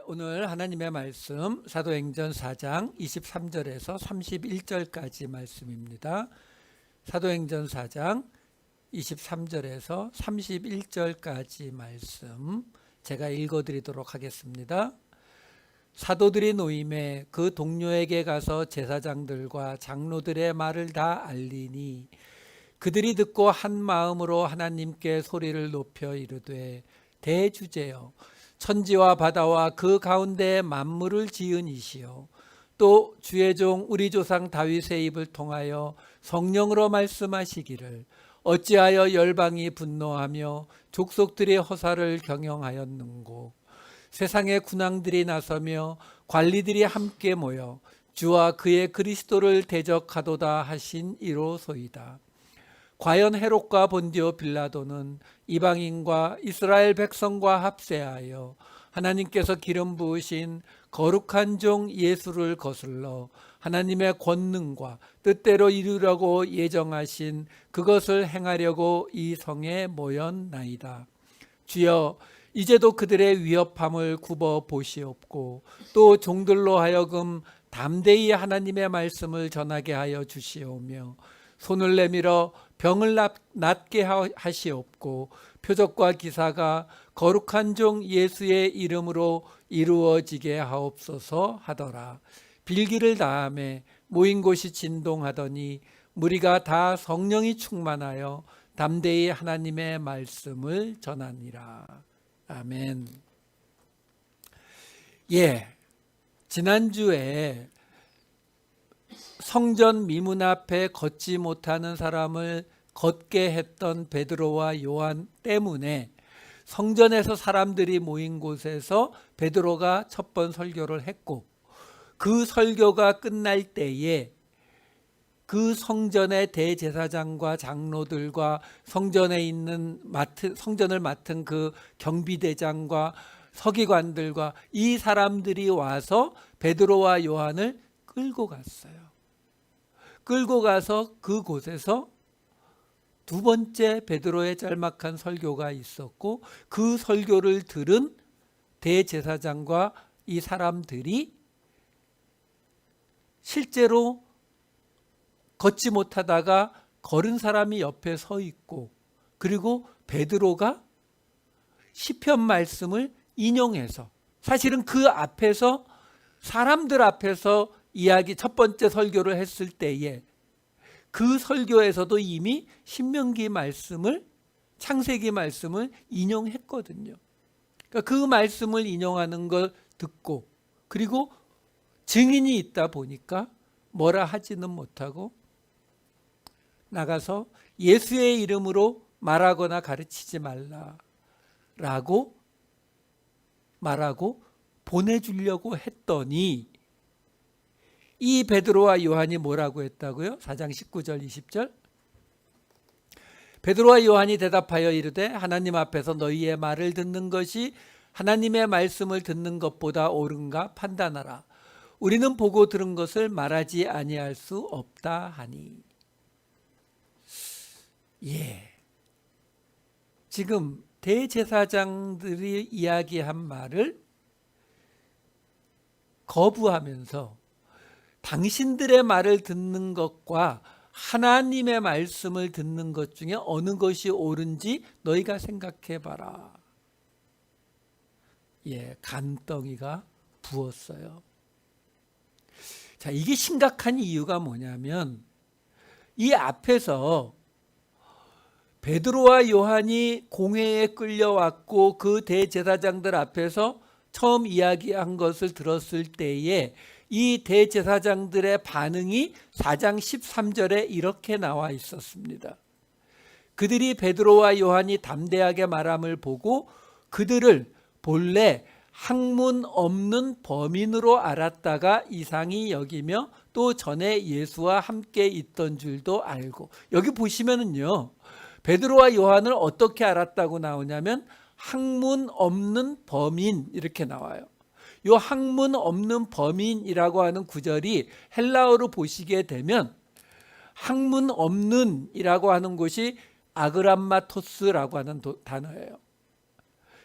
오늘 하나님의 말씀 사도행전 4장 23절에서 31절까지 말씀입니다. 사도행전 4장 23절에서 31절까지 말씀 제가 읽어드리도록 하겠습니다. 사도들이 노임에 그 동료에게 가서 제사장들과 장로들의 말을 다 알리니 그들이 듣고 한 마음으로 하나님께 소리를 높여 이르되 대주제여 천지와 바다와 그 가운데 만물을 지은 이시여 또 주의 종 우리 조상 다윗의 입을 통하여 성령으로 말씀하시기를 어찌하여 열방이 분노하며 족속들이 허사를 경영하였는고 세상의 군왕들이 나서며 관리들이 함께 모여 주와 그의 그리스도를 대적하도다 하신 이로소이다. 과연 헤롯과 본디오 빌라도는 이방인과 이스라엘 백성과 합세하여 하나님께서 기름 부으신 거룩한 종 예수를 거슬러 하나님의 권능과 뜻대로 이루려고 예정하신 그것을 행하려고 이 성에 모였나이다. 주여 이제도 그들의 위협함을 굽어 보시옵고 또 종들로 하여금 담대히 하나님의 말씀을 전하게 하여 주시오며 손을 내밀어 병을 낫게 하시옵고 표적과 기사가 거룩한 종 예수의 이름으로 이루어지게 하옵소서 하더라. 빌기를 다하매 모인 곳이 진동하더니 무리가 다 성령이 충만하여 담대히 하나님의 말씀을 전하니라. 아멘. 지난주에 성전 미문 앞에 걷지 못하는 사람을 걷게 했던 베드로와 요한 때문에 성전에서 사람들이 모인 곳에서 베드로가 첫 번 설교를 했고 그 설교가 끝날 때에 그 성전의 대제사장과 장로들과 성전에 있는 성전을 맡은 그 경비대장과 서기관들과 이 사람들이 와서 베드로와 요한을 끌고 갔어요. 끌고 가서 그곳에서 두 번째 베드로의 짤막한 설교가 있었고 그 설교를 들은 대제사장과 이 사람들이 실제로 걷지 못하다가 걸은 사람이 옆에 서 있고 그리고 베드로가 시편 말씀을 인용해서 사실은 그 앞에서 사람들 앞에서 첫 번째 설교를 했을 때에 그 설교에서도 이미 신명기 말씀을 창세기 말씀을 인용했거든요. 그러니까 그 말씀을 인용하는 걸 듣고 그리고 증인이 있다 보니까 뭐라 하지는 못하고 나가서 예수의 이름으로 말하거나 가르치지 말라라고 말하고 보내주려고 했더니 이 베드로와 요한이 뭐라고 했다고요? 4장 19절 20절 베드로와 요한이 대답하여 이르되 하나님 앞에서 너희의 말을 듣는 것이 하나님의 말씀을 듣는 것보다 옳은가 판단하라. 우리는 보고 들은 것을 말하지 아니할 수 없다 하니. 지금 대제사장들이 이야기한 말을 거부하면서 당신들의 말을 듣는 것과 하나님의 말씀을 듣는 것 중에 어느 것이 옳은지 너희가 생각해 봐라. 간덩이가 부었어요. 자, 이게 심각한 이유가 뭐냐면 이 앞에서 베드로와 요한이 공회에 끌려왔고 그 대제사장들 앞에서 처음 이야기한 것을 들었을 때에 이 대제사장들의 반응이 4장 13절에 이렇게 나와 있었습니다. 그들이 베드로와 요한이 담대하게 말함을 보고 그들을 본래 학문 없는 범인으로 알았다가 이상히 여기며 또 전에 예수와 함께 있던 줄도 알고. 여기 보시면은요, 베드로와 요한을 어떻게 알았다고 나오냐면 학문 없는 범인 이렇게 나와요. 이 학문 없는 범인이라고 하는 구절이 헬라어로 보시게 되면 학문 없는이라고 하는 것이 아그람마토스라고 하는 단어예요.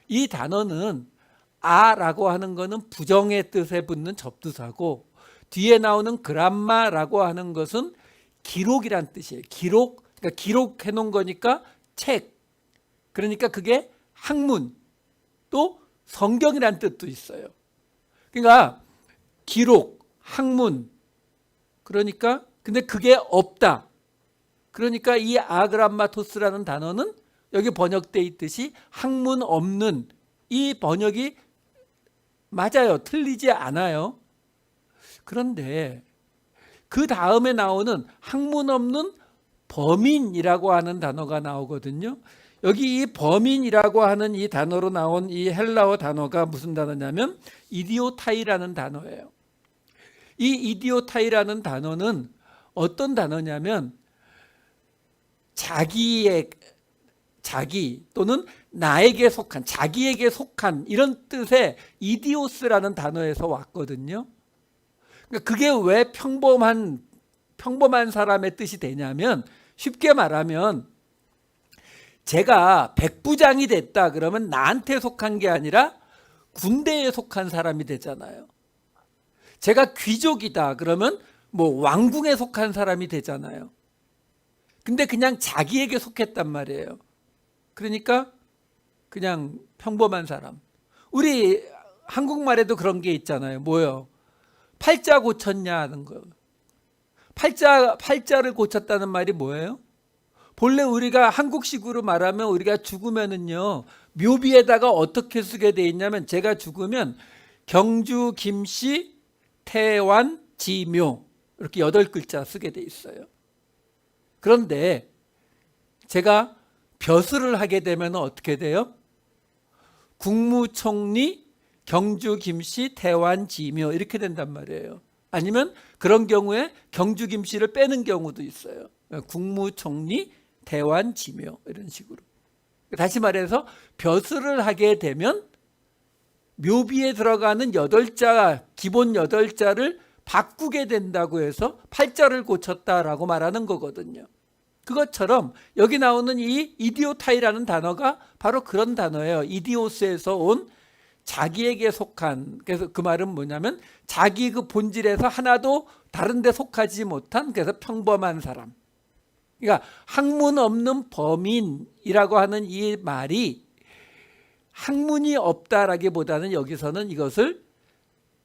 이 단어는 아라고 하는 거는 부정의 뜻에 붙는 접두사고, 뒤에 나오는 그람마라고 하는 것은 기록이란 뜻이에요. 기록, 그러니까 기록해 놓은 거니까 책. 그러니까 그게 학문, 또 성경이란 뜻도 있어요. 그러니까 기록, 학문, 그러니까 근데 그게 없다. 그러니까 이 아그람마토스라는 단어는 여기 번역돼 있듯이 학문 없는, 이 번역이 맞아요. 틀리지 않아요. 그런데 그 다음에 나오는 학문 없는 범인이라고 하는 단어가 나오거든요. 여기 이 범인이라고 하는 이 단어로 나온 이 헬라어 단어가 무슨 단어냐면 이디오타이라는 단어예요. 이 이디오타이라는 단어는 어떤 단어냐면 자기 또는 나에게 속한, 자기에게 속한 이런 뜻의 이디오스라는 단어에서 왔거든요. 그러니까 그게 왜 평범한 사람의 뜻이 되냐면, 쉽게 말하면 제가 백부장이 됐다 그러면 나한테 속한 게 아니라 군대에 속한 사람이 되잖아요. 제가 귀족이다 그러면 뭐 왕궁에 속한 사람이 되잖아요. 근데 그냥 자기에게 속했단 말이에요. 그러니까 그냥 평범한 사람. 우리 한국말에도 그런 게 있잖아요. 뭐요? 팔자 고쳤냐 하는 거. 팔자를 고쳤다는 말이 뭐예요? 본래 우리가 한국식으로 말하면 우리가 죽으면은요, 묘비에다가 어떻게 쓰게 돼 있냐면, 제가 죽으면 경주, 김씨, 태완, 지묘 이렇게 8글자 쓰게 돼 있어요. 그런데 제가 벼슬을 하게 되면 어떻게 돼요? 국무총리, 경주, 김씨, 태완, 지묘 이렇게 된단 말이에요. 아니면 그런 경우에 경주, 김씨를 빼는 경우도 있어요. 국무총리, 태완, 지묘 이런 식으로. 다시 말해서 벼슬을 하게 되면 묘비에 들어가는 8자, 기본 8자를 바꾸게 된다고 해서 팔자를 고쳤다라고 말하는 거거든요. 그것처럼 여기 나오는 이 이디오타이라는 단어가 바로 그런 단어예요. 이디오스에서 온 자기에게 속한, 그래서 그 말은 뭐냐면 자기 그 본질에서 하나도 다른 데 속하지 못한, 그래서 평범한 사람. 그러니까 학문 없는 범인이라고 하는 이 말이 학문이 없다라기보다는 여기서는 이것을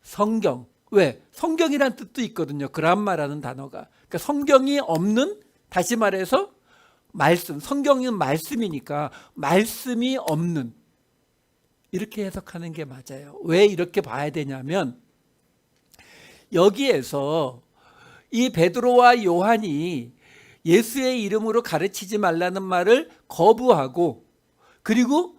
성경, 왜? 성경이란 뜻도 있거든요. 그람마라는 단어가. 그러니까 성경이 없는, 다시 말해서 말씀, 성경은 말씀이니까 말씀이 없는, 이렇게 해석하는 게 맞아요. 왜 이렇게 봐야 되냐면, 여기에서 이 베드로와 요한이 예수의 이름으로 가르치지 말라는 말을 거부하고, 그리고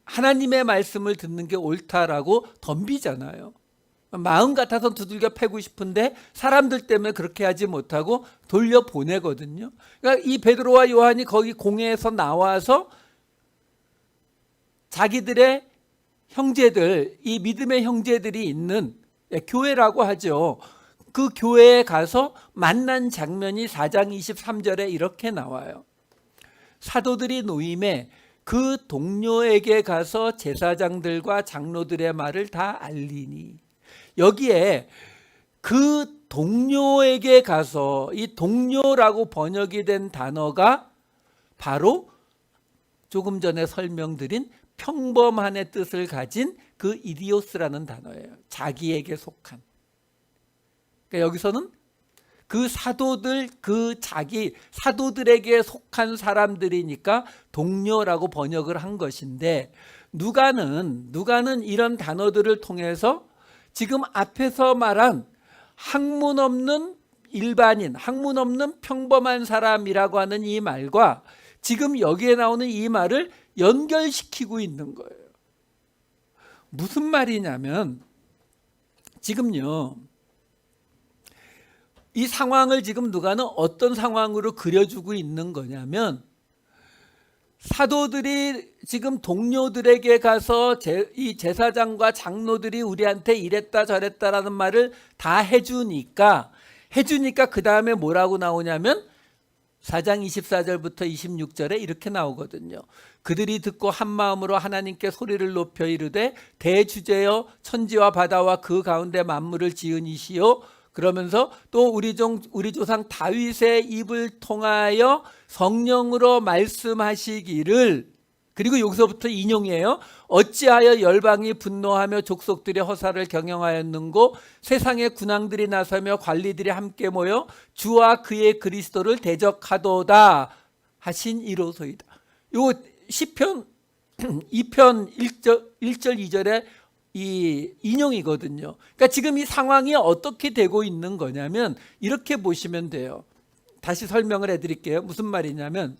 하나님의 말씀을 듣는 게 옳다라고 덤비잖아요. 마음 같아서 두들겨 패고 싶은데 사람들 때문에 그렇게 하지 못하고 돌려보내거든요. 그러니까 이 베드로와 요한이 거기 공회에서 나와서 자기들의 형제들, 이 믿음의 형제들이 있는 교회라고 하죠. 그 교회에 가서 만난 장면이 4장 23절에 이렇게 나와요. 사도들이 노임에 그 동료에게 가서 제사장들과 장로들의 말을 다 알리니, 여기에 그 동료에게 가서, 이 동료라고 번역이 된 단어가 바로 조금 전에 설명드린 평범한의 뜻을 가진 그 이디오스라는 단어예요. 자기에게 속한. 그러니까 여기서는 그 사도들, 사도들에게 속한 사람들이니까 동료라고 번역을 한 것인데, 누가는 이런 단어들을 통해서 지금 앞에서 말한 학문 없는 일반인, 학문 없는 평범한 사람이라고 하는 이 말과 지금 여기에 나오는 이 말을 연결시키고 있는 거예요. 무슨 말이냐면, 지금요, 이 상황을 지금 누가는 어떤 상황으로 그려주고 있는 거냐면, 사도들이 지금 동료들에게 가서 이 제사장과 장로들이 우리한테 이랬다 저랬다라는 말을 다 해주니까 그 다음에 뭐라고 나오냐면, 4장 24절부터 26절에 이렇게 나오거든요. 그들이 듣고 한 마음으로 하나님께 소리를 높여 이르되 대주제여 천지와 바다와 그 가운데 만물을 지은 이시요. 그러면서 또 우리 조상 다윗의 입을 통하여 성령으로 말씀하시기를, 그리고 여기서부터 인용이에요. 어찌하여 열방이 분노하며 족속들이 허사를 경영하였는고 세상의 군왕들이 나서며 관리들이 함께 모여 주와 그의 그리스도를 대적하도다 하신 이로소이다. 요 시편 2편 1절 2절에 이 인용이거든요. 그러니까 지금 이 상황이 어떻게 되고 있는 거냐면 이렇게 보시면 돼요. 다시 설명을 해드릴게요. 무슨 말이냐면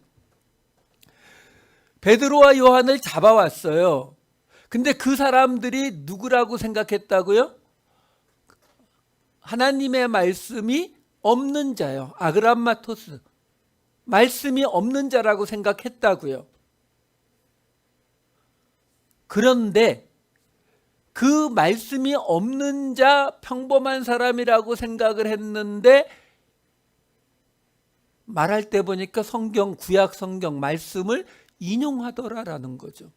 베드로와 요한을 잡아왔어요. 근데 그 사람들이 누구라고 생각했다고요? 하나님의 말씀이 없는 자요. 아그람마토스. 말씀이 없는 자라고 생각했다고요. 그런데 그 말씀이 없는 자, 평범한 사람이라고 생각을 했는데 말할 때 보니까 성경, 구약 성경 말씀을 인용하더라라는 거죠.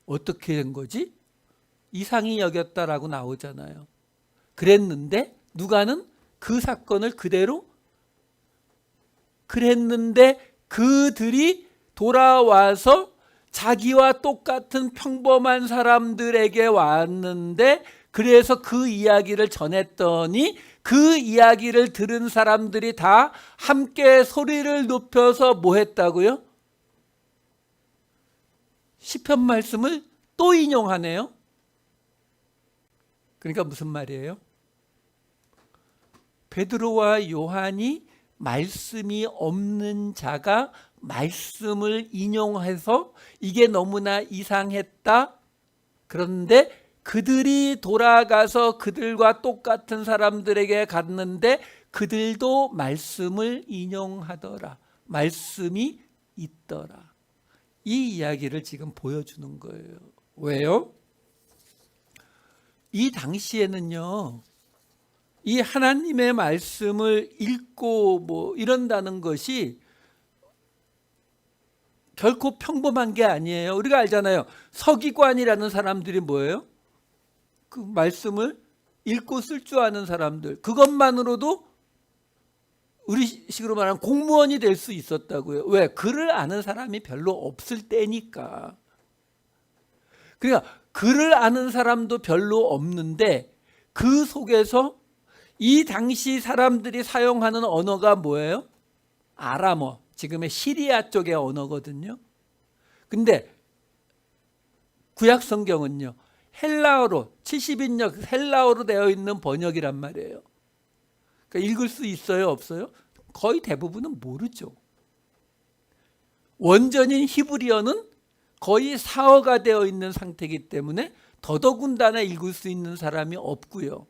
어떻게 된 거지? 이상히 여겼다라고 나오잖아요. 그랬는데 누가는 그 사건을 그대로 그랬는데 그들이 돌아와서 자기와 똑같은 평범한 사람들에게 왔는데 그래서 그 이야기를 전했더니 그 이야기를 들은 사람들이 다 함께 소리를 높여서 뭐 했다고요? 시편 말씀을 또 인용하네요. 그러니까 무슨 말이에요? 베드로와 요한이 말씀이 없는 자가 말씀을 인용해서 이게 너무나 이상했다. 그런데 그들이 돌아가서 그들과 똑같은 사람들에게 갔는데 그들도 말씀을 인용하더라. 말씀이 있더라. 이 이야기를 지금 보여주는 거예요. 왜요? 이 당시에는요, 이 하나님의 말씀을 읽고 뭐 이런다는 것이 결코 평범한 게 아니에요. 우리가 알잖아요. 서기관이라는 사람들이 뭐예요? 그 말씀을 읽고 쓸 줄 아는 사람들. 그것만으로도 우리 식으로 말하면 공무원이 될 수 있었다고요. 왜? 글을 아는 사람이 별로 없을 때니까. 그러니까 글을 아는 사람도 별로 없는데 그 속에서 이 당시 사람들이 사용하는 언어가 뭐예요? 아람어, 지금의 시리아 쪽의 언어거든요. 근데 구약 성경은요, 헬라어로 70인역 헬라어로 되어 있는 번역이란 말이에요. 그러니까 읽을 수 있어요, 없어요? 거의 대부분은 모르죠. 원전인 히브리어는 거의 사어가 되어 있는 상태이기 때문에 더더군다나 읽을 수 있는 사람이 없고요.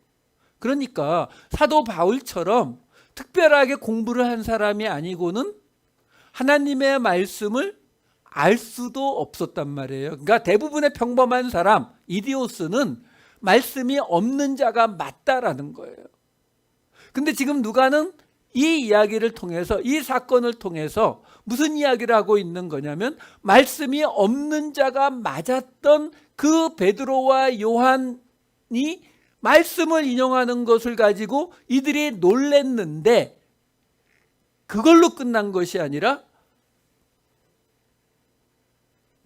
그러니까 사도 바울처럼 특별하게 공부를 한 사람이 아니고는 하나님의 말씀을 알 수도 없었단 말이에요. 그러니까 대부분의 평범한 사람, 이디오스는 말씀이 없는 자가 맞다라는 거예요. 근데 지금 누가는 이 이야기를 통해서, 이 사건을 통해서 무슨 이야기를 하고 있는 거냐면 말씀이 없는 자가 맞았던 그 베드로와 요한이 말씀을 인용하는 것을 가지고 이들이 놀랬는데 그걸로 끝난 것이 아니라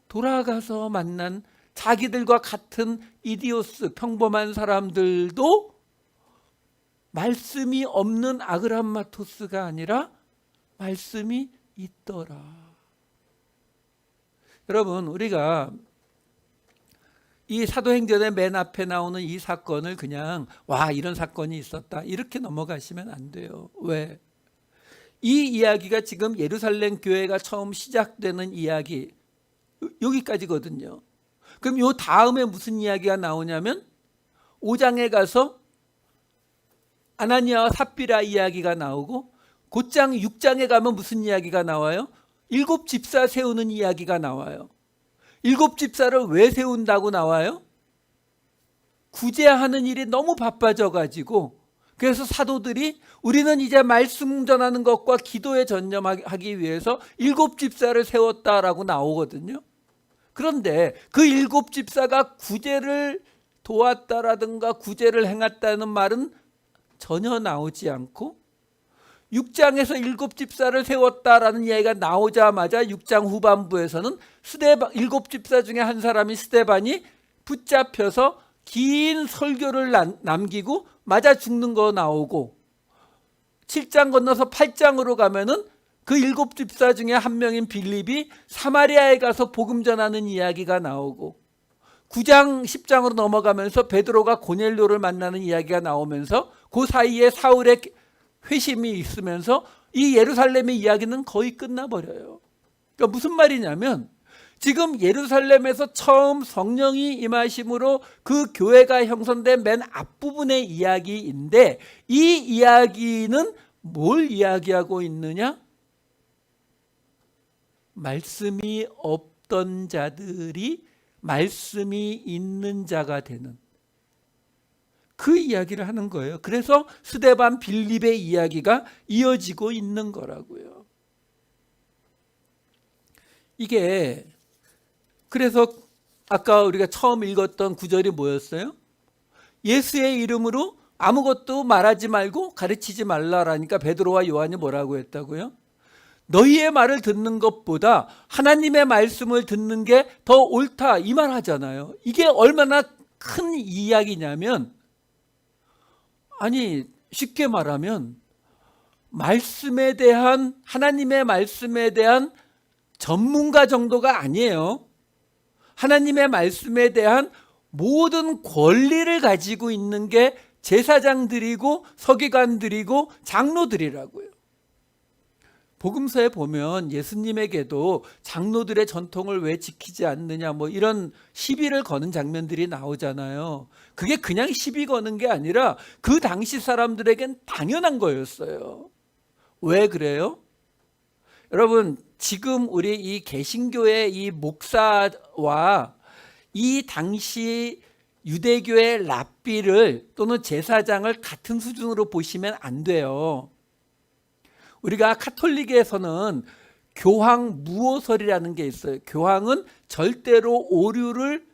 돌아가서 만난 자기들과 같은 이디오스, 평범한 사람들도 말씀이 없는 아그람마토스가 아니라 말씀이 있더라. 여러분, 우리가 이 사도행전의 맨 앞에 나오는 이 사건을 그냥 와, 이런 사건이 있었다 이렇게 넘어가시면 안 돼요. 왜? 이 이야기가 지금 예루살렘 교회가 처음 시작되는 이야기, 여기까지거든요. 그럼 요 다음에 무슨 이야기가 나오냐면 5장에 가서 아나니아와 삽비라 이야기가 나오고 곧장 6장에 가면 무슨 이야기가 나와요? 7 집사 세우는 이야기가 나와요. 7 집사를 왜 세운다고 나와요? 구제하는 일이 너무 바빠져 가지고 그래서 사도들이 우리는 이제 말씀 전하는 것과 기도에 전념하기 위해서 7집사를 세웠다라고 나오거든요. 그런데 그 7집사가 구제를 도왔다라든가 구제를 행했다는 말은 전혀 나오지 않고 6장에서 7집사를 세웠다라는 이야기가 나오자마자 6장 후반부에서는 7집사 중에 한 사람이 스데반이 붙잡혀서 긴 설교를 남기고 맞아 죽는 거 나오고 7장 건너서 8장으로 가면은 그 7집사 중에 한 명인 빌립이 사마리아에 가서 복음 전하는 이야기가 나오고 9장 10장으로 넘어가면서 베드로가 고넬료를 만나는 이야기가 나오면서 그 사이에 사울의 회심이 있으면서 이 예루살렘의 이야기는 거의 끝나버려요. 그러니까 무슨 말이냐면 지금 예루살렘에서 처음 성령이 임하심으로 그 교회가 형성된 맨 앞부분의 이야기인데 이 이야기는 뭘 이야기하고 있느냐? 말씀이 없던 자들이 말씀이 있는 자가 되는 그 이야기를 하는 거예요. 그래서 스데반 빌립의 이야기가 이어지고 있는 거라고요. 이게 그래서 아까 우리가 처음 읽었던 구절이 뭐였어요? 예수의 이름으로 아무것도 말하지 말고 가르치지 말라라니까 베드로와 요한이 뭐라고 했다고요? 너희의 말을 듣는 것보다 하나님의 말씀을 듣는 게 더 옳다 이 말 하잖아요. 이게 얼마나 큰 이야기냐면 아니 쉽게 말하면 말씀에 대한 하나님의 말씀에 대한 전문가 정도가 아니에요. 하나님의 말씀에 대한 모든 권리를 가지고 있는 게 제사장들이고 서기관들이고 장로들이라고요. 복음서에 보면 예수님에게도 장로들의 전통을 왜 지키지 않느냐 뭐 이런 시비를 거는 장면들이 나오잖아요. 그게 그냥 시비 거는 게 아니라 그 당시 사람들에겐 당연한 거였어요. 왜 그래요? 여러분 지금 우리 이 개신교의 이 목사와 이 당시 유대교의 랍비를 또는 제사장을 같은 수준으로 보시면 안 돼요. 우리가 카톨릭에서는 교황 무오설이라는 게 있어요. 교황은 절대로 오류를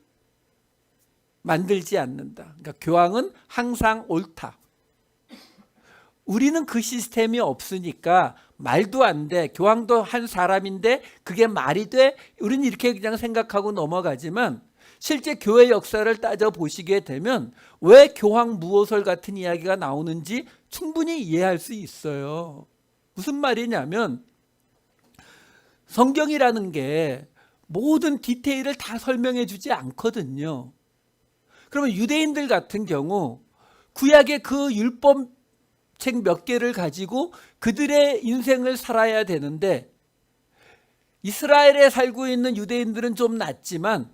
만들지 않는다. 그러니까 교황은 항상 옳다. 우리는 그 시스템이 없으니까 말도 안 돼. 교황도 한 사람인데 그게 말이 돼? 우리는 이렇게 그냥 생각하고 넘어가지만 실제 교회 역사를 따져보시게 되면 왜 교황 무오설 같은 이야기가 나오는지 충분히 이해할 수 있어요. 무슨 말이냐면 성경이라는 게 모든 디테일을 다 설명해 주지 않거든요. 그러면 유대인들 같은 경우 구약의 그 율법책 몇 개를 가지고 그들의 인생을 살아야 되는데 이스라엘에 살고 있는 유대인들은 좀 낫지만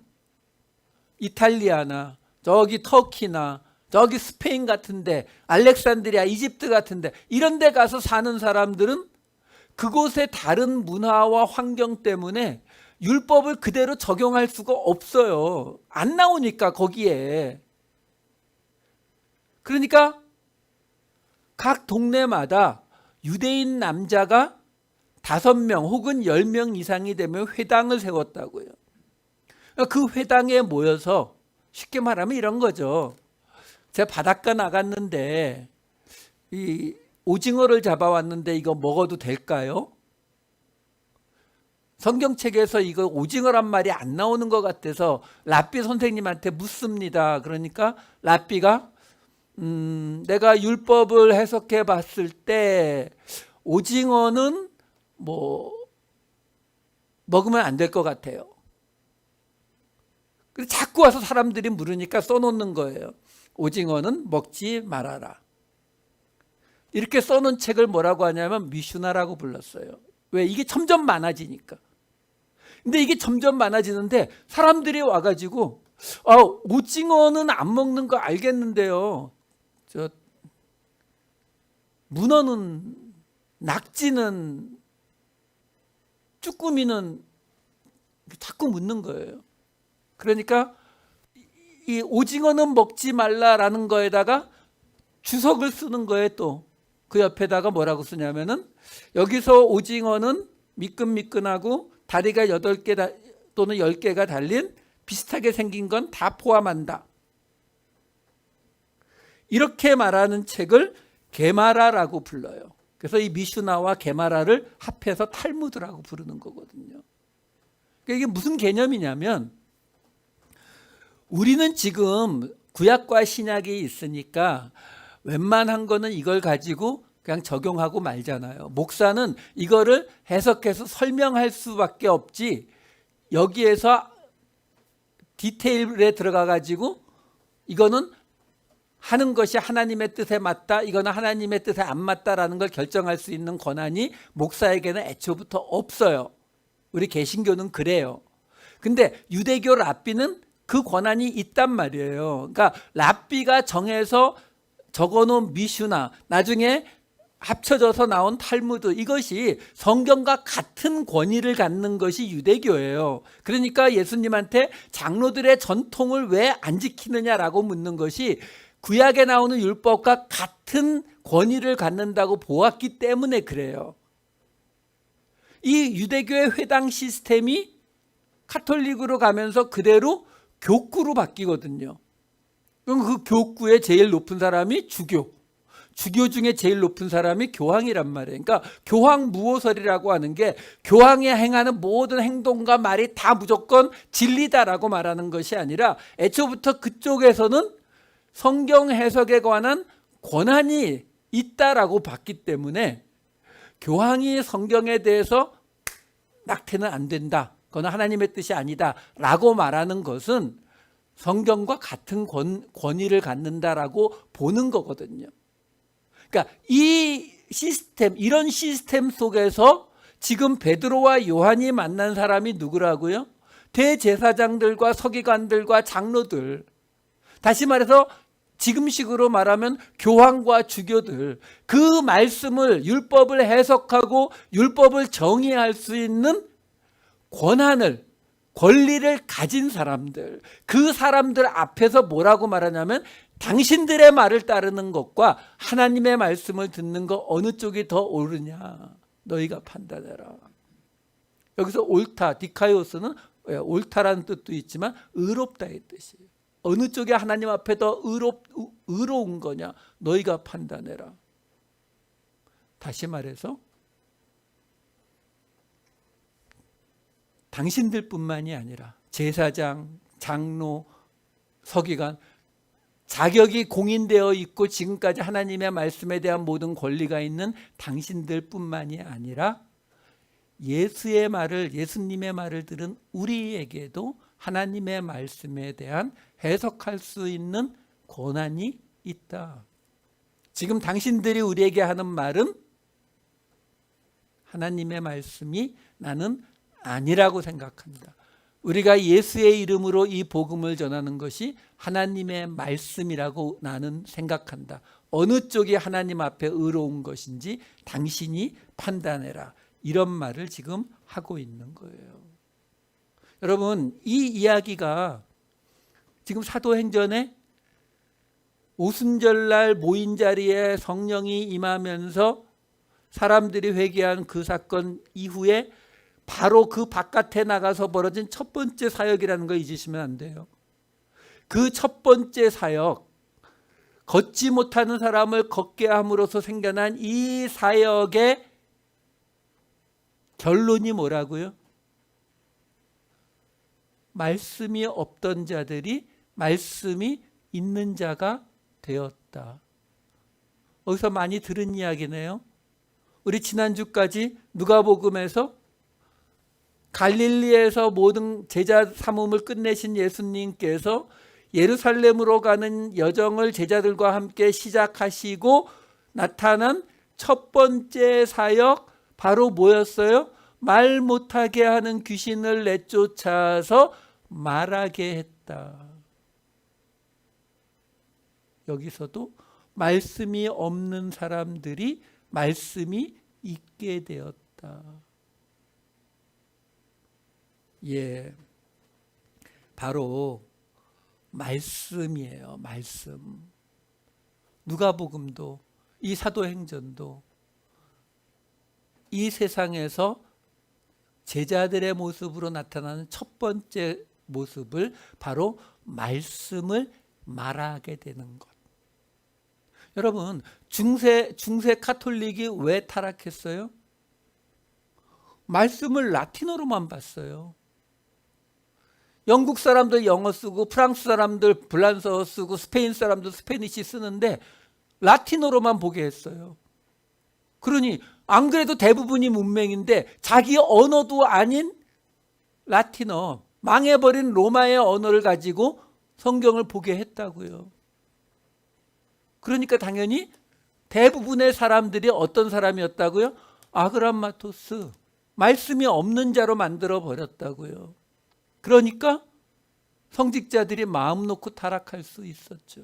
이탈리아나 저기 터키나 저기 스페인 같은데 알렉산드리아 이집트 같은데 이런 데 가서 사는 사람들은 그곳의 다른 문화와 환경 때문에 율법을 그대로 적용할 수가 없어요. 안 나오니까 거기에. 그러니까 각 동네마다 유대인 남자가 5명 혹은 10명 이상이 되면 회당을 세웠다고요. 그 회당에 모여서 쉽게 말하면 이런 거죠. 제가 바닷가 나갔는데 이 오징어를 잡아왔는데 이거 먹어도 될까요? 성경책에서 이거 오징어란 말이 안 나오는 것 같아서 랍비 선생님한테 묻습니다. 그러니까 랍비가 내가 율법을 해석해 봤을 때 오징어는 뭐 먹으면 안 될 것 같아요. 그래서 자꾸 와서 사람들이 물으니까 써놓는 거예요. 오징어는 먹지 말아라. 이렇게 써놓은 책을 뭐라고 하냐면 미슈나라고 불렀어요. 왜? 이게 점점 많아지니까. 근데 이게 점점 많아지는데 사람들이 와가지고 오징어는 안 먹는 거 알겠는데요. 문어는, 낙지는, 쭈꾸미는 자꾸 묻는 거예요. 그러니까 이 오징어는 먹지 말라라는 거에다가 주석을 쓰는 거에 또 그 옆에다가 뭐라고 쓰냐면은 여기서 오징어는 미끈미끈하고 다리가 8개 또는 10개가 달린 비슷하게 생긴 건 다 포함한다. 이렇게 말하는 책을 게마라라고 불러요. 그래서 이 미슈나와 게마라를 합해서 탈무드라고 부르는 거거든요. 그러니까 이게 무슨 개념이냐면 우리는 지금 구약과 신약이 있으니까 웬만한 거는 이걸 가지고 그냥 적용하고 말잖아요. 목사는 이거를 해석해서 설명할 수밖에 없지 여기에서 디테일에 들어가 가지고 이거는 하는 것이 하나님의 뜻에 맞다, 이거는 하나님의 뜻에 안 맞다라는 걸 결정할 수 있는 권한이 목사에게는 애초부터 없어요. 우리 개신교는 그래요. 근데 유대교 랍비는 그 권한이 있단 말이에요. 그러니까 랍비가 정해서 적어놓은 미슈나, 나중에 합쳐져서 나온 탈무드, 이것이 성경과 같은 권위를 갖는 것이 유대교예요. 그러니까 예수님한테 장로들의 전통을 왜 안 지키느냐라고 묻는 것이 구약에 나오는 율법과 같은 권위를 갖는다고 보았기 때문에 그래요. 이 유대교의 회당 시스템이 카톨릭으로 가면서 그대로 교구로 바뀌거든요. 그럼 그 교구의 제일 높은 사람이 주교 중에 제일 높은 사람이 교황이란 말이에요. 그러니까 교황무호설이라고 하는 게 교황이 행하는 모든 행동과 말이 다 무조건 진리다라고 말하는 것이 아니라 애초부터 그쪽에서는 성경 해석에 관한 권한이 있다라고 봤기 때문에 교황이 성경에 대해서 낙태는 안 된다, 그건 하나님의 뜻이 아니다 라고 말하는 것은 성경과 같은 권위를 갖는다라고 보는 거거든요. 그러니까 이 시스템, 이런 시스템 속에서 지금 베드로와 요한이 만난 사람이 누구라고요? 대제사장들과 서기관들과 장로들, 다시 말해서 지금식으로 말하면 교황과 주교들, 그 말씀을, 율법을 해석하고 율법을 정의할 수 있는 권리를 가진 사람들, 그 사람들 앞에서 뭐라고 말하냐면 당신들의 말을 따르는 것과 하나님의 말씀을 듣는 것 어느 쪽이 더 옳으냐 너희가 판단해라. 여기서 옳다, 디카이오스는 옳다라는 뜻도 있지만 의롭다의 뜻이에요. 어느 쪽이 하나님 앞에 더 의로운 거냐 너희가 판단해라. 다시 말해서 당신들뿐만이 아니라 제사장, 장로, 서기관, 자격이 공인되어 있고 지금까지 하나님의 말씀에 대한 모든 권리가 있는 당신들뿐만이 아니라 예수님의 말을 들은 우리에게도 하나님의 말씀에 대한 해석할 수 있는 권한이 있다. 지금 당신들이 우리에게 하는 말은 하나님의 말씀이 나는 아니라고 생각한다. 우리가 예수의 이름으로 이 복음을 전하는 것이 하나님의 말씀이라고 나는 생각한다. 어느 쪽이 하나님 앞에 의로운 것인지 당신이 판단해라. 이런 말을 지금 하고 있는 거예요. 여러분, 이 이야기가 지금 사도행전에 오순절날 모인 자리에 성령이 임하면서 사람들이 회개한 그 사건 이후에 바로 그 바깥에 나가서 벌어진 첫 번째 사역이라는 거 잊으시면 안 돼요. 그 첫 번째 사역, 걷지 못하는 사람을 걷게 함으로써 생겨난 이 사역의 결론이 뭐라고요? 말씀이 없던 자들이 말씀이 있는 자가 되었다. 어디서 많이 들은 이야기네요. 우리 지난주까지 누가복음에서 갈릴리에서 모든 제자 삼음을 끝내신 예수님께서 예루살렘으로 가는 여정을 제자들과 함께 시작하시고 나타난 첫 번째 사역, 바로 뭐였어요? 말 못하게 하는 귀신을 내쫓아서 말하게 했다. 여기서도 말씀이 없는 사람들이 말씀이 있게 되었다. 예, 바로 말씀이에요. 말씀. 누가복음도 이 사도행전도 이 세상에서 제자들의 모습으로 나타나는 첫 번째 모습을 바로 말씀을 말하게 되는 것. 여러분, 중세 카톨릭이 왜 타락했어요? 말씀을 라틴어로만 봤어요. 영국 사람들 영어 쓰고 프랑스 사람들 불란서어 쓰고 스페인 사람들 스페니시 쓰는데 라틴어로만 보게 했어요. 그러니 안 그래도 대부분이 문맹인데 자기 언어도 아닌 라틴어, 망해버린 로마의 언어를 가지고 성경을 보게 했다고요. 그러니까 당연히 대부분의 사람들이 어떤 사람이었다고요? 아그람마토스, 말씀이 없는 자로 만들어 버렸다고요. 그러니까 성직자들이 마음 놓고 타락할 수 있었죠.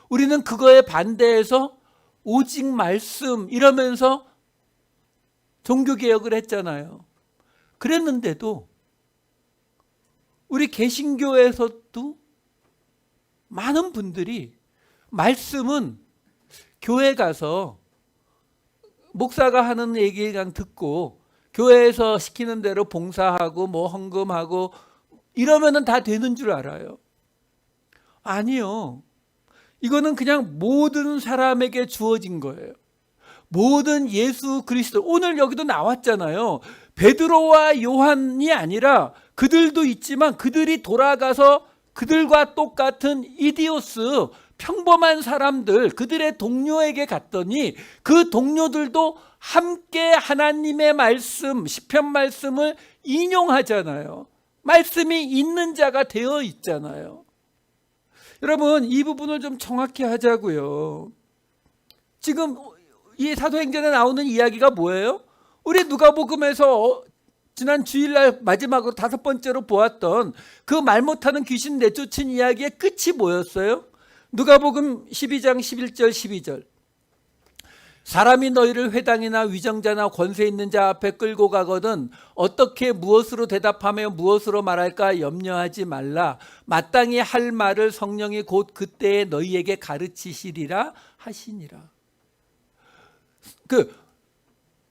우리는 그거에 반대해서 오직 말씀 이러면서 종교개혁을 했잖아요. 그랬는데도 우리 개신교에서도 많은 분들이 말씀은 교회 가서 목사가 하는 얘기 그냥 듣고 교회에서 시키는 대로 봉사하고 뭐 헌금하고 이러면은 다 되는 줄 알아요. 아니요. 이거는 그냥 모든 사람에게 주어진 거예요. 모든 예수 그리스도, 오늘 여기도 나왔잖아요. 베드로와 요한이 아니라 그들도 있지만 그들이 돌아가서 그들과 똑같은 이디오스, 평범한 사람들, 그들의 동료에게 갔더니 그 동료들도 함께 하나님의 말씀, 시편 말씀을 인용하잖아요. 말씀이 있는 자가 되어 있잖아요. 여러분, 이 부분을 좀 정확히 하자고요. 지금 이 사도행전에 나오는 이야기가 뭐예요? 우리 누가복음에서 지난 주일날 마지막으로 5번째로 보았던 그 말 못하는 귀신 내쫓은 이야기의 끝이 뭐였어요? 누가복음 12장 11절 12절. 사람이 너희를 회당이나 위정자나 권세 있는 자 앞에 끌고 가거든 어떻게 무엇으로 대답하며 무엇으로 말할까 염려하지 말라. 마땅히 할 말을 성령이 곧 그때에 너희에게 가르치시리라 하시니라. 그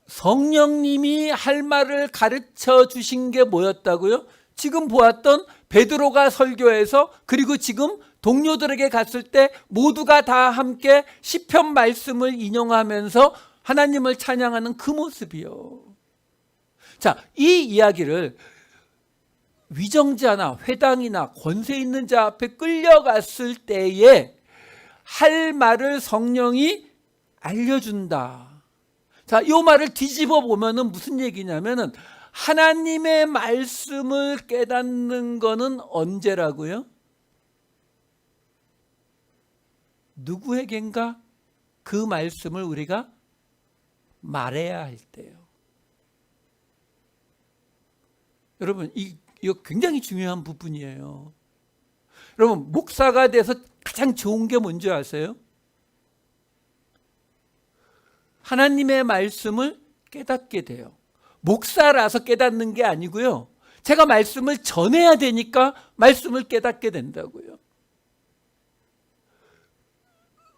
성령님이 할 말을 가르쳐 주신 게 뭐였다고요? 지금 보았던 베드로가 설교해서, 그리고 지금 동료들에게 갔을 때 모두가 다 함께 시편 말씀을 인용하면서 하나님을 찬양하는 그 모습이요. 자, 이 이야기를 위정자나 회당이나 권세 있는 자 앞에 끌려갔을 때에 할 말을 성령이 알려준다. 자, 이 말을 뒤집어 보면은 무슨 얘기냐면은 하나님의 말씀을 깨닫는 거는 언제라고요? 누구에겐가 그 말씀을 우리가 말해야 할 때요. 여러분, 이거 굉장히 중요한 부분이에요. 여러분, 목사가 돼서 가장 좋은 게 뭔지 아세요? 하나님의 말씀을 깨닫게 돼요. 목사라서 깨닫는 게 아니고요. 제가 말씀을 전해야 되니까 말씀을 깨닫게 된다고요.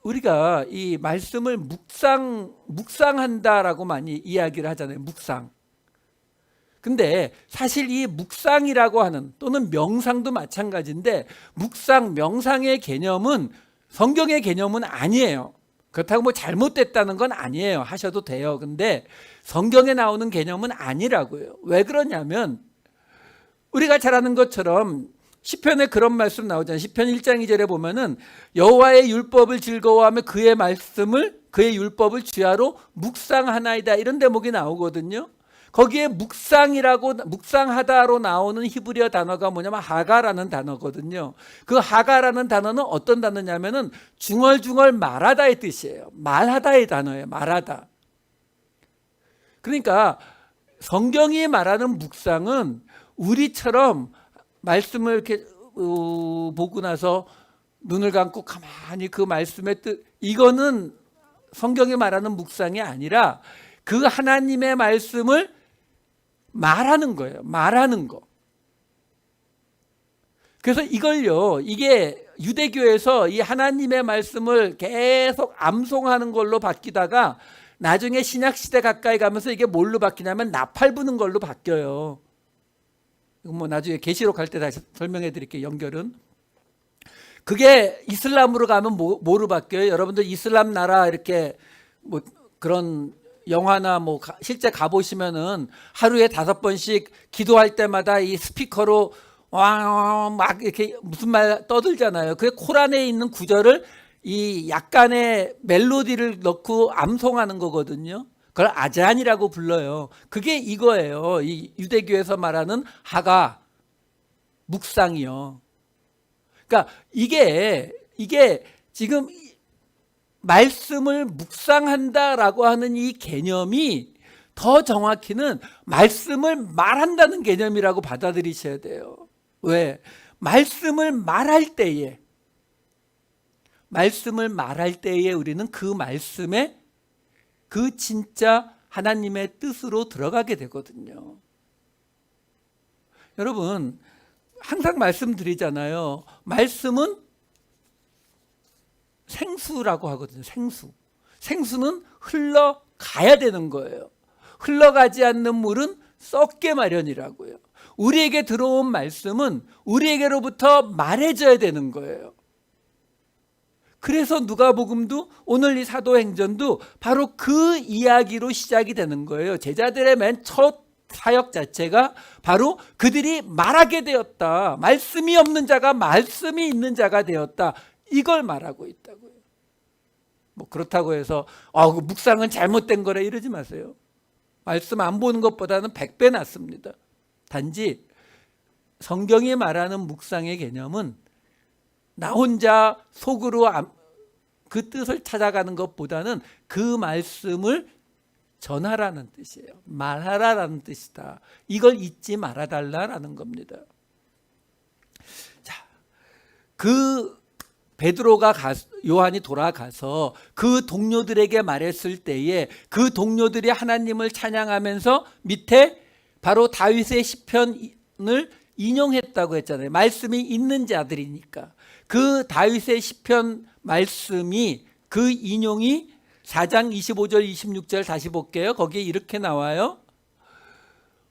우리가 이 말씀을 묵상한다라고 많이 이야기를 하잖아요. 묵상. 근데 사실 이 묵상이라고 하는, 또는 명상도 마찬가지인데, 묵상, 명상의 개념은 성경의 개념은 아니에요. 그렇다고 뭐 잘못됐다는 건 아니에요. 하셔도 돼요. 근데 성경에 나오는 개념은 아니라고요. 왜 그러냐면 우리가 잘 아는 것처럼 시편에 그런 말씀 나오잖아요. 시편 1장 2절에 보면은 여호와의 율법을 즐거워하며 그의 말씀을, 그의 율법을 주야로 묵상하나이다, 이런 대목이 나오거든요. 거기에 묵상하다로 나오는 히브리어 단어가 뭐냐면 하가라는 단어거든요. 그 하가라는 단어는 어떤 단어냐면은 중얼중얼 말하다의 뜻이에요. 말하다의 단어예요. 말하다. 그러니까 성경이 말하는 묵상은 우리처럼 말씀을 이렇게 보고 나서 눈을 감고 가만히 그 말씀의 뜻, 이거는 성경이 말하는 묵상이 아니라 그 하나님의 말씀을 말하는 거예요. 말하는 거. 그래서 이걸요, 이게 유대교에서 이 하나님의 말씀을 계속 암송하는 걸로 바뀌다가 나중에 신약시대 가까이 가면서 이게 뭘로 바뀌냐면 나팔 부는 걸로 바뀌어요. 이거 뭐 나중에 계시록 할 때 다시 설명해 드릴게요. 연결은. 그게 이슬람으로 가면 뭐로 바뀌어요? 여러분들 이슬람 나라 이렇게 뭐 그런 영화나 뭐 실제 가보시면은 하루에 5번씩 기도할 때마다 이 스피커로 막 이렇게 무슨 말 떠들잖아요. 그게 코란에 있는 구절을 이 약간의 멜로디를 넣고 암송하는 거거든요. 그걸 아잔이라고 불러요. 그게 이거예요. 이 유대교에서 말하는 하가, 묵상이요. 그러니까 이게 지금 말씀을 묵상한다라고 하는 이 개념이 더 정확히는 말씀을 말한다는 개념이라고 받아들이셔야 돼요. 왜? 말씀을 말할 때에 우리는 그 말씀에 그 진짜 하나님의 뜻으로 들어가게 되거든요. 여러분, 항상 말씀드리잖아요. 말씀은 생수라고 하거든요. 생수는 흘러가야 되는 거예요. 흘러가지 않는 물은 썩게 마련이라고요. 우리에게 들어온 말씀은 우리에게로부터 말해져야 되는 거예요. 그래서 누가복음도 오늘 이 사도행전도 바로 그 이야기로 시작이 되는 거예요. 제자들의 맨 첫 사역 자체가 바로 그들이 말하게 되었다. 말씀이 없는 자가 말씀이 있는 자가 되었다. 이걸 말하고 있다고요. 뭐 그렇다고 해서 그 묵상은 잘못된 거래 이러지 마세요. 말씀 안 보는 것보다는 100배 낫습니다. 단지 성경이 말하는 묵상의 개념은 나 혼자 속으로 그 뜻을 찾아가는 것보다는 그 말씀을 전하라는 뜻이에요. 말하라라는 뜻이다. 이걸 잊지 말아달라라는 겁니다. 자, 그 베드로가 요한이 돌아가서 그 동료들에게 말했을 때에 그 동료들이 하나님을 찬양하면서 밑에 바로 다윗의 시편을 인용했다고 했잖아요. 말씀이 있는 자들이니까. 그 다윗의 시편 말씀이 그 인용이 4장 25절 26절 다시 볼게요. 거기에 이렇게 나와요.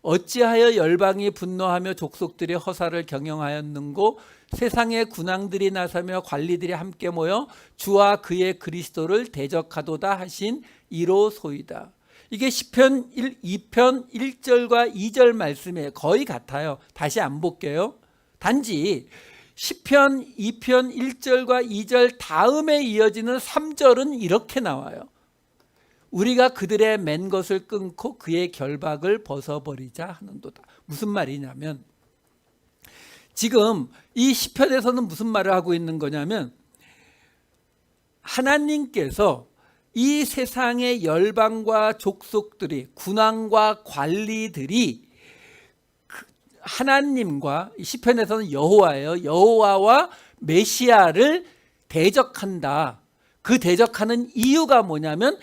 어찌하여 열방이 분노하며 족속들이 허사를 경영하였는고 세상의 군왕들이 나서며 관리들이 함께 모여 주와 그의 그리스도를 대적하도다 하신 이로소이다. 이게 시편 2편 1절과 2절 말씀이에요. 거의 같아요. 다시 안 볼게요. 단지 시편 2편 1절과 2절 다음에 이어지는 3절은 이렇게 나와요. 우리가 그들의 맨 것을 끊고 그의 결박을 벗어버리자 하는도다. 무슨 말이냐면 지금 이 시편에서는 무슨 말을 하고 있는 거냐면 하나님께서 이 세상의 열방과 족속들이 군왕과 관리들이 하나님과 시편에서는 여호와예요. 여호와와 메시아를 대적한다. 그 대적하는 이유가 뭐냐면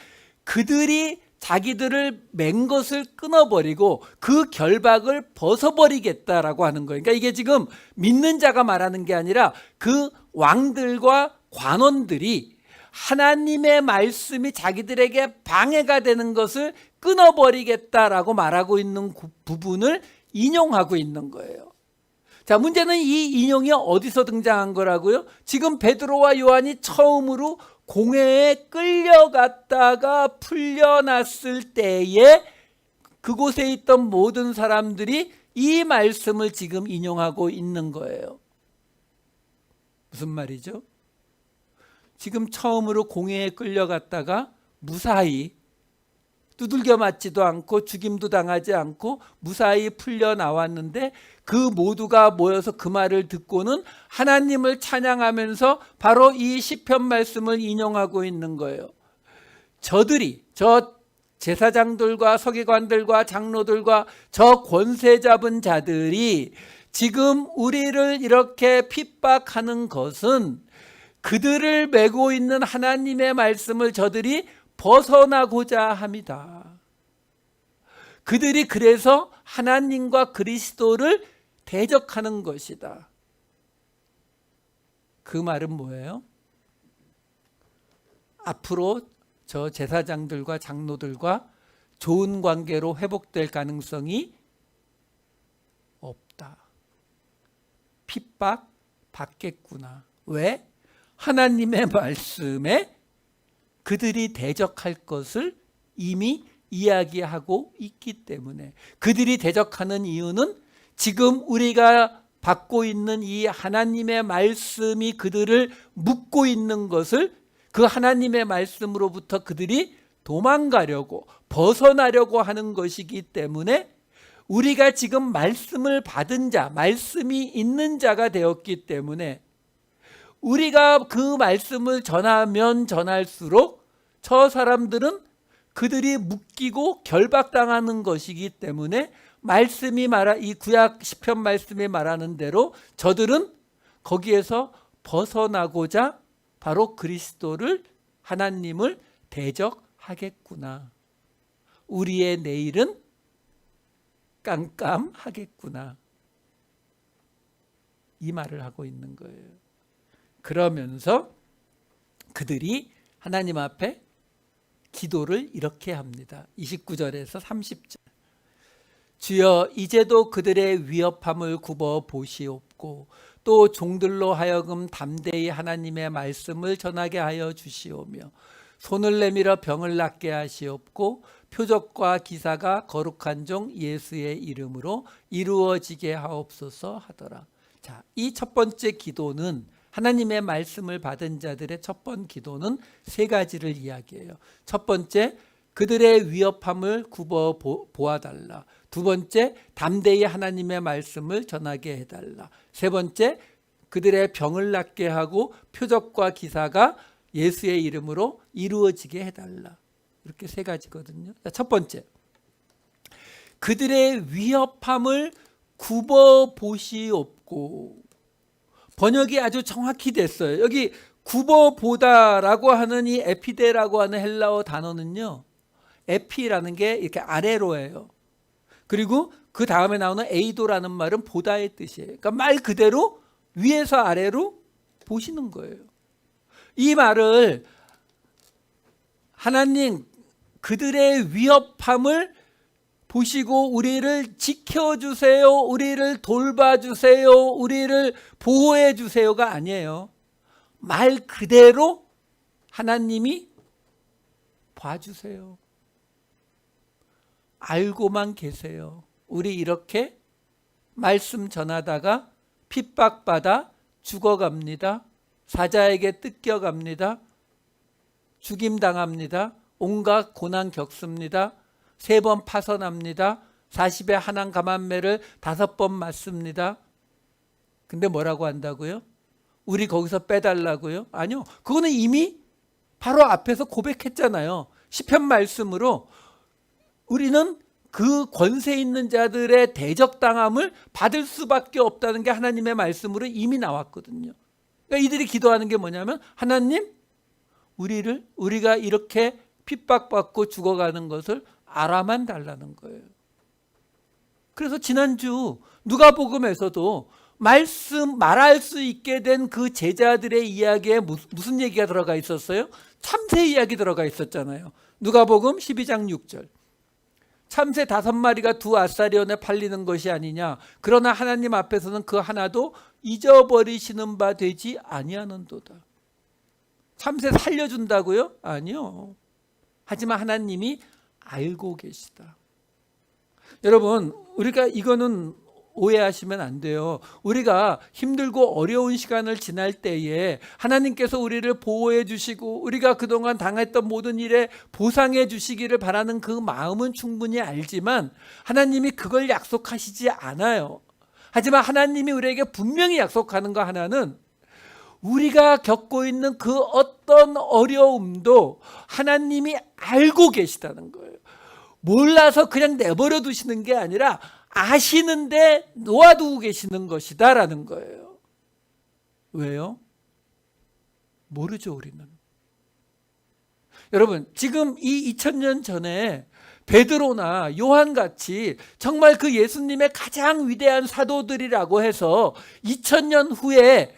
그들이 자기들을 맨 것을 끊어버리고 그 결박을 벗어버리겠다라고 하는 거예요. 그러니까 이게 지금 믿는 자가 말하는 게 아니라 그 왕들과 관원들이 하나님의 말씀이 자기들에게 방해가 되는 것을 끊어버리겠다라고 말하고 있는 부분을 인용하고 있는 거예요. 자, 문제는 이 인용이 어디서 등장한 거라고요? 지금 베드로와 요한이 처음으로 공회에 끌려갔다가 풀려났을 때에 그곳에 있던 모든 사람들이 이 말씀을 지금 인용하고 있는 거예요. 무슨 말이죠? 지금 처음으로 공회에 끌려갔다가 무사히 두들겨 맞지도 않고 죽임도 당하지 않고 무사히 풀려 나왔는데 그 모두가 모여서 그 말을 듣고는 하나님을 찬양하면서 바로 이 시편 말씀을 인용하고 있는 거예요. 저들이, 저 제사장들과 서기관들과 장로들과 저 권세 잡은 자들이 지금 우리를 이렇게 핍박하는 것은 그들을 메고 있는 하나님의 말씀을 저들이 벗어나고자 합니다. 그들이 그래서 하나님과 그리스도를 대적하는 것이다. 그 말은 뭐예요? 앞으로 저 제사장들과 장로들과 좋은 관계로 회복될 가능성이 없다. 핍박 받겠구나. 왜? 하나님의 말씀에 그들이 대적할 것을 이미 이야기하고 있기 때문에. 그들이 대적하는 이유는 지금 우리가 받고 있는 이 하나님의 말씀이 그들을 묶고 있는 것을, 그 하나님의 말씀으로부터 그들이 도망가려고, 벗어나려고 하는 것이기 때문에 우리가 지금 말씀을 받은 자, 말씀이 있는 자가 되었기 때문에 우리가 그 말씀을 전하면 전할수록 저 사람들은 그들이 묶이고 결박당하는 것이기 때문에 말씀이 이 구약 시편 말씀이 말하는 대로 저들은 거기에서 벗어나고자 바로 그리스도를, 하나님을 대적하겠구나. 우리의 내일은 깜깜하겠구나. 이 말을 하고 있는 거예요. 그러면서 그들이 하나님 앞에 기도를 이렇게 합니다. 29절에서 30절. 주여, 이제도 그들의 위협함을 굽어 보시옵고 또 종들로 하여금 담대히 하나님의 말씀을 전하게 하여 주시오며 손을 내밀어 병을 낫게 하시옵고 표적과 기사가 거룩한 종 예수의 이름으로 이루어지게 하옵소서 하더라. 자, 이 첫 번째 기도는, 하나님의 말씀을 받은 자들의 첫 번째 기도는 세 가지를 이야기해요. 첫 번째, 그들의 위협함을 굽어 보아달라. 두 번째, 담대히 하나님의 말씀을 전하게 해달라. 세 번째, 그들의 병을 낫게 하고 표적과 기사가 예수의 이름으로 이루어지게 해달라. 이렇게 세 가지거든요. 첫 번째, 그들의 위협함을 굽어 보시옵고. 번역이 아주 정확히 됐어요. 여기 굽어 보다라고 하는 이 에피데라고 하는 헬라어 단어는요, 에피라는 게 이렇게 아래로예요. 그리고 그 다음에 나오는 에이도라는 말은 보다의 뜻이에요. 그러니까 말 그대로 위에서 아래로 보시는 거예요. 이 말을 하나님, 그들의 위협함을 보시고 우리를 지켜주세요, 우리를 돌봐주세요, 우리를 보호해주세요가 아니에요. 말 그대로 하나님이 봐주세요. 알고만 계세요. 우리 이렇게 말씀 전하다가 핍박받아 죽어갑니다. 사자에게 뜯겨갑니다. 죽임당합니다. 온갖 고난 겪습니다. 3번 파선합니다. 40에 한한 감한매를 5번 맞습니다. 근데 뭐라고 한다고요? 우리 거기서 빼달라고요? 아니요. 그거는 이미 바로 앞에서 고백했잖아요. 시편 말씀으로 우리는 그 권세 있는 자들의 대적당함을 받을 수밖에 없다는 게 하나님의 말씀으로 이미 나왔거든요. 그러니까 이들이 기도하는 게 뭐냐면, 하나님, 우리가 이렇게 핍박받고 죽어가는 것을 알아만 달라는 거예요. 그래서 지난주 누가복음에서도 말할 수 있게 된 그 제자들의 이야기에 무슨 얘기가 들어가 있었어요? 참새 이야기 들어가 있었잖아요. 누가복음 12장 6절. 참새 5마리가 2아사리온에 팔리는 것이 아니냐. 그러나 하나님 앞에서는 그 하나도 잊어버리시는 바 되지 아니하는도다. 참새 살려준다고요? 아니요. 하지만 하나님이 알고 계시다. 여러분, 우리가 이거는 오해하시면 안 돼요. 우리가 힘들고 어려운 시간을 지날 때에 하나님께서 우리를 보호해 주시고 우리가 그동안 당했던 모든 일에 보상해 주시기를 바라는 그 마음은 충분히 알지만 하나님이 그걸 약속하시지 않아요. 하지만 하나님이 우리에게 분명히 약속하는 거 하나는, 우리가 겪고 있는 그 어떤 어려움도 하나님이 알고 계시다는 거예요. 몰라서 그냥 내버려 두시는 게 아니라 아시는데 놓아두고 계시는 것이다라는 거예요. 왜요? 모르죠, 우리는. 여러분, 지금 이 2000년 전에 베드로나 요한같이 정말 그 예수님의 가장 위대한 사도들이라고 해서 2000년 후에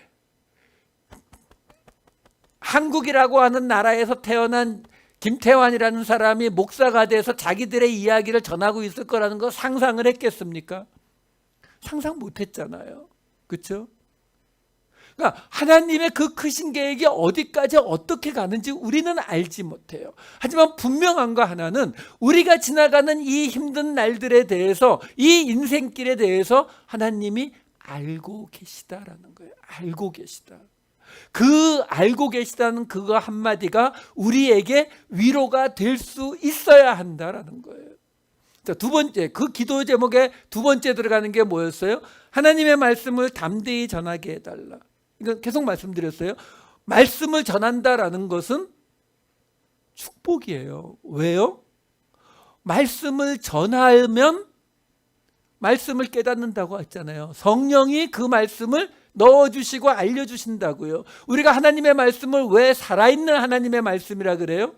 한국이라고 하는 나라에서 태어난 김태환이라는 사람이 목사가 돼서 자기들의 이야기를 전하고 있을 거라는 거 상상을 했겠습니까? 상상 못했잖아요. 그렇죠? 그러니까 하나님의 그 크신 계획이 어디까지 어떻게 가는지 우리는 알지 못해요. 하지만 분명한 거 하나는 우리가 지나가는 이 힘든 날들에 대해서, 이 인생길에 대해서 하나님이 알고 계시다라는 거예요. 알고 계시다. 그 알고 계시다는 그거 한마디가 우리에게 위로가 될 수 있어야 한다라는 거예요. 자, 두 번째, 그 기도 제목에 두 번째 들어가는 게 뭐였어요? 하나님의 말씀을 담대히 전하게 해달라. 이건 계속 말씀드렸어요. 말씀을 전한다라는 것은 축복이에요. 왜요? 말씀을 전하면 말씀을 깨닫는다고 했잖아요. 성령이 그 말씀을 넣어주시고 알려주신다고요. 우리가 하나님의 말씀을 왜 살아있는 하나님의 말씀이라 그래요?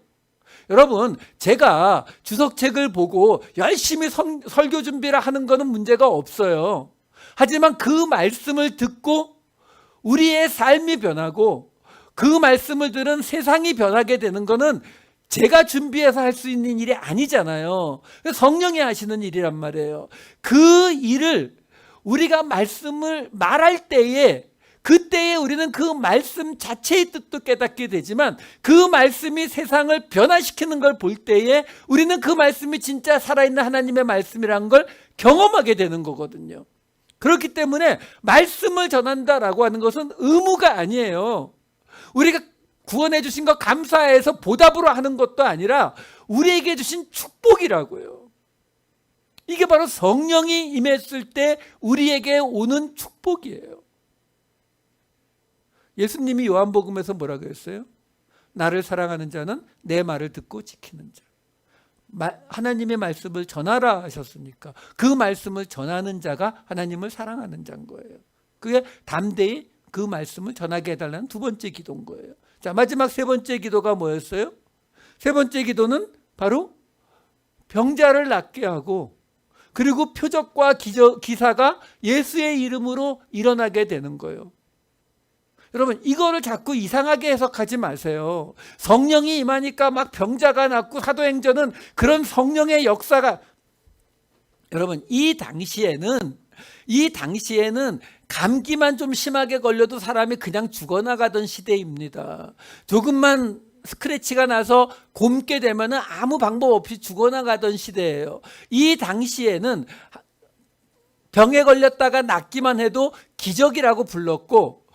여러분, 제가 주석책을 보고 열심히 설교 준비를 하는 거는 문제가 없어요. 하지만 그 말씀을 듣고 우리의 삶이 변하고 그 말씀을 들은 세상이 변하게 되는 거는 제가 준비해서 할 수 있는 일이 아니잖아요. 성령이 하시는 일이란 말이에요. 그 일을 우리가 말씀을 말할 때에, 그때에 우리는 그 말씀 자체의 뜻도 깨닫게 되지만 그 말씀이 세상을 변화시키는 걸 볼 때에 우리는 그 말씀이 진짜 살아있는 하나님의 말씀이라는 걸 경험하게 되는 거거든요. 그렇기 때문에 말씀을 전한다라고 하는 것은 의무가 아니에요. 우리가 구원해 주신 것 감사해서 보답으로 하는 것도 아니라 우리에게 주신 축복이라고요. 이게 바로 성령이 임했을 때 우리에게 오는 축복이에요. 예수님이 요한복음에서 뭐라고 했어요? 나를 사랑하는 자는 내 말을 듣고 지키는 자. 하나님의 말씀을 전하라 하셨으니까 그 말씀을 전하는 자가 하나님을 사랑하는 자인 거예요. 그게 담대히 그 말씀을 전하게 해달라는 두 번째 기도인 거예요. 자, 마지막 세 번째 기도가 뭐였어요? 세 번째 기도는 바로 병자를 낫게 하고 그리고 표적과 기사가 예수의 이름으로 일어나게 되는 거예요. 여러분, 이거를 자꾸 이상하게 해석하지 마세요. 성령이 임하니까 막 병자가 낫고 사도행전은 그런 성령의 역사가, 여러분, 이 당시에는 감기만 좀 심하게 걸려도 사람이 그냥 죽어나가던 시대입니다. 조금만 스크래치가 나서 곪게 되면 아무 방법 없이 죽어나가던 시대예요. 이 당시에는 병에 걸렸다가 낫기만 해도 기적이라고 불렀고,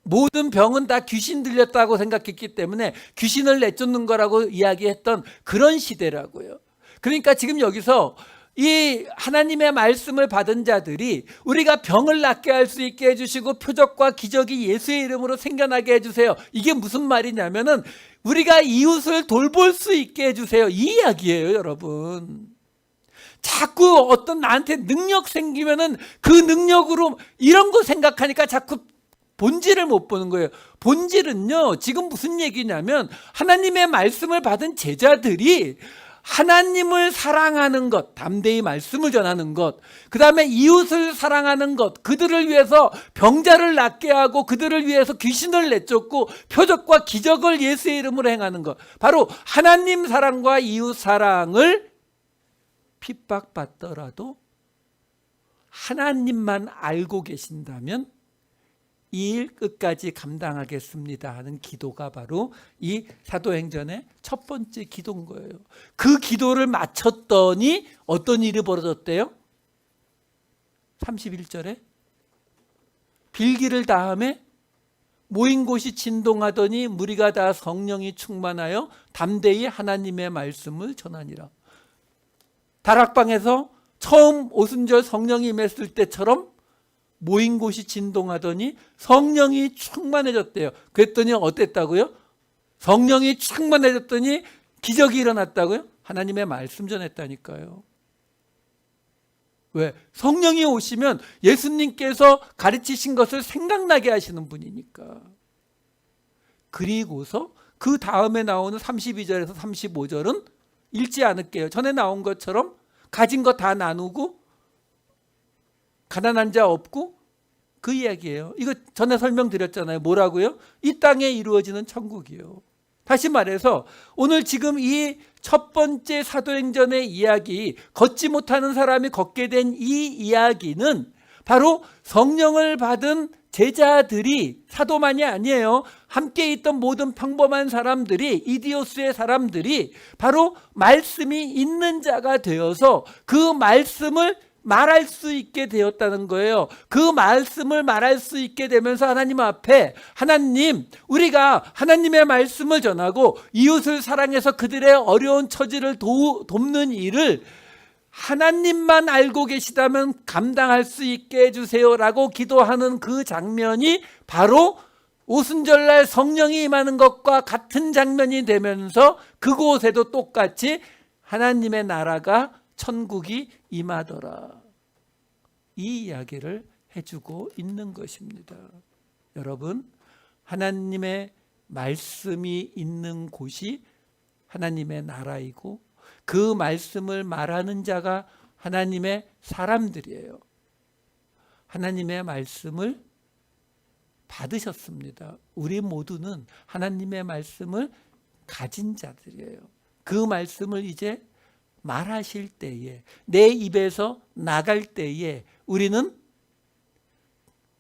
모든 병은 다 귀신 들렸다고 생각했기 때문에 귀신을 내쫓는 거라고 이야기했던 그런 시대라고요. 그러니까 지금 여기서 이 하나님의 말씀을 받은 자들이 우리가 병을 낫게 할 수 있게 해주시고 표적과 기적이 예수의 이름으로 생겨나게 해주세요. 이게 무슨 말이냐면은 우리가 이웃을 돌볼 수 있게 해주세요. 이 이야기예요, 여러분. 자꾸 어떤 나한테 능력 생기면은 그 능력으로 이런 거 생각하니까 자꾸 본질을 못 보는 거예요. 본질은요, 지금 무슨 얘기냐면 하나님의 말씀을 받은 제자들이 하나님을 사랑하는 것, 담대히 말씀을 전하는 것, 그 다음에 이웃을 사랑하는 것, 그들을 위해서 병자를 낫게 하고 그들을 위해서 귀신을 내쫓고 표적과 기적을 예수의 이름으로 행하는 것, 바로 하나님 사랑과 이웃 사랑을 핍박받더라도 하나님만 알고 계신다면 이 일 끝까지 감당하겠습니다 하는 기도가 바로 이 사도행전의 첫 번째 기도인 거예요. 그 기도를 마쳤더니 어떤 일이 벌어졌대요? 31절에 빌기를 다음에 모인 곳이 진동하더니 무리가 다 성령이 충만하여 담대히 하나님의 말씀을 전하니라. 다락방에서 처음 오순절 성령이 임했을 때처럼 모인 곳이 진동하더니 성령이 충만해졌대요. 그랬더니 어땠다고요? 성령이 충만해졌더니 기적이 일어났다고요? 하나님의 말씀 전했다니까요. 왜? 성령이 오시면 예수님께서 가르치신 것을 생각나게 하시는 분이니까. 그리고서 그 다음에 나오는 32절에서 35절은 읽지 않을게요. 전에 나온 것처럼 가진 거 다 나누고 가난한 자 없고 그 이야기예요. 이거 전에 설명드렸잖아요. 뭐라고요? 이 땅에 이루어지는 천국이요. 다시 말해서 오늘 지금 이 첫 번째 사도행전의 이야기, 걷지 못하는 사람이 걷게 된 이 이야기는 바로 성령을 받은 제자들이, 사도만이 아니에요. 함께 있던 모든 평범한 사람들이, 이디오스의 사람들이 바로 말씀이 있는 자가 되어서 그 말씀을 말할 수 있게 되었다는 거예요. 그 말씀을 말할 수 있게 되면서 하나님 앞에, 하나님, 우리가 하나님의 말씀을 전하고 이웃을 사랑해서 그들의 어려운 처지를 돕는 일을 하나님만 알고 계시다면 감당할 수 있게 해주세요라고 기도하는 그 장면이 바로 오순절날 성령이 임하는 것과 같은 장면이 되면서 그곳에도 똑같이 하나님의 나라가, 천국이 임하더라, 이 이야기를 해주고 있는 것입니다. 여러분, 하나님의 말씀이 있는 곳이 하나님의 나라이고 그 말씀을 말하는 자가 하나님의 사람들이에요. 하나님의 말씀을 받으셨습니다. 우리 모두는 하나님의 말씀을 가진 자들이에요. 그 말씀을 이제 말하실 때에, 내 입에서 나갈 때에 우리는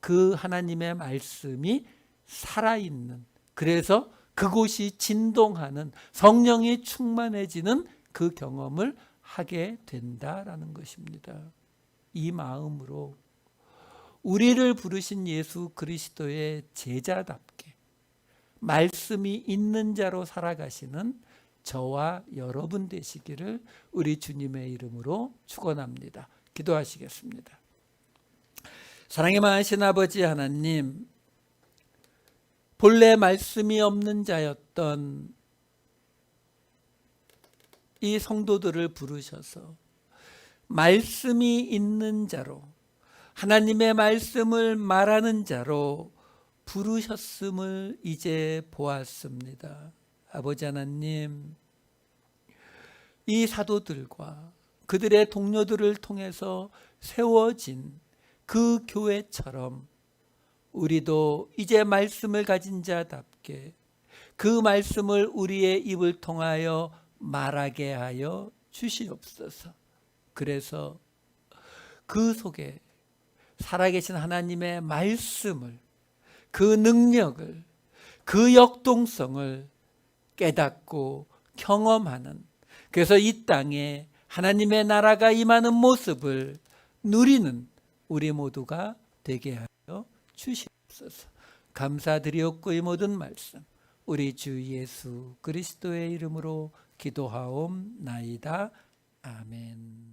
그 하나님의 말씀이 살아있는, 그래서 그곳이 진동하는, 성령이 충만해지는 그 경험을 하게 된다라는 것입니다. 이 마음으로 우리를 부르신 예수 그리스도의 제자답게 말씀이 있는 자로 살아가시는 저와 여러분 되시기를 우리 주님의 이름으로 축원합니다. 기도하시겠습니다. 사랑의 많으신 아버지 하나님, 본래 말씀이 없는 자였던 이 성도들을 부르셔서 말씀이 있는 자로, 하나님의 말씀을 말하는 자로 부르셨음을 이제 보았습니다. 아버지 하나님, 이 사도들과 그들의 동료들을 통해서 세워진 그 교회처럼 우리도 이제 말씀을 가진 자답게 그 말씀을 우리의 입을 통하여 말하게 하여 주시옵소서. 그래서 그 속에 살아계신 하나님의 말씀을, 그 능력을, 그 역동성을 깨닫고 경험하는, 그래서 이 땅에 하나님의 나라가 임하는 모습을 누리는 우리 모두가 되게 하여 주시옵소서. 감사드리옵고 이 모든 말씀 우리 주 예수 그리스도의 이름으로 기도하옵나이다. 아멘.